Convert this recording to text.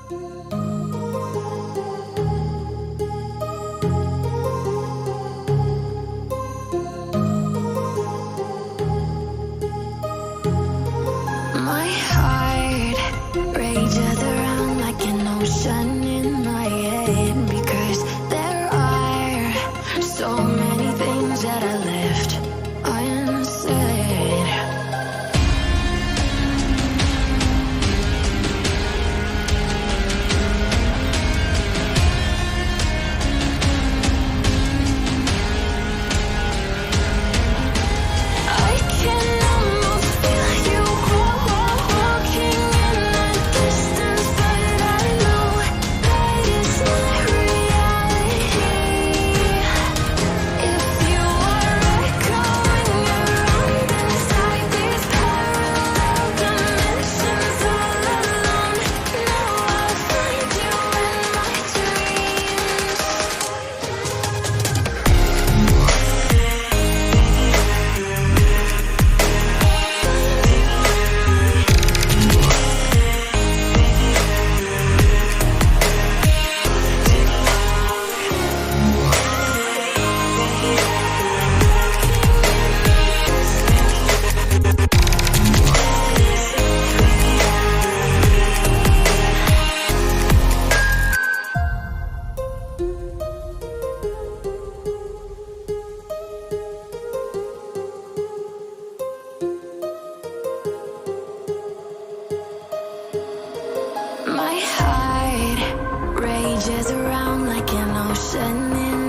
My heart rages around like an ocean in my head, because there are so many things that I left unsaid. I can almost feel you walking in the distance, but I know that it's not reality. If you are echoing around inside these parallel dimensions all alone, now I'll find you in my dreams. My heart rages around like an ocean in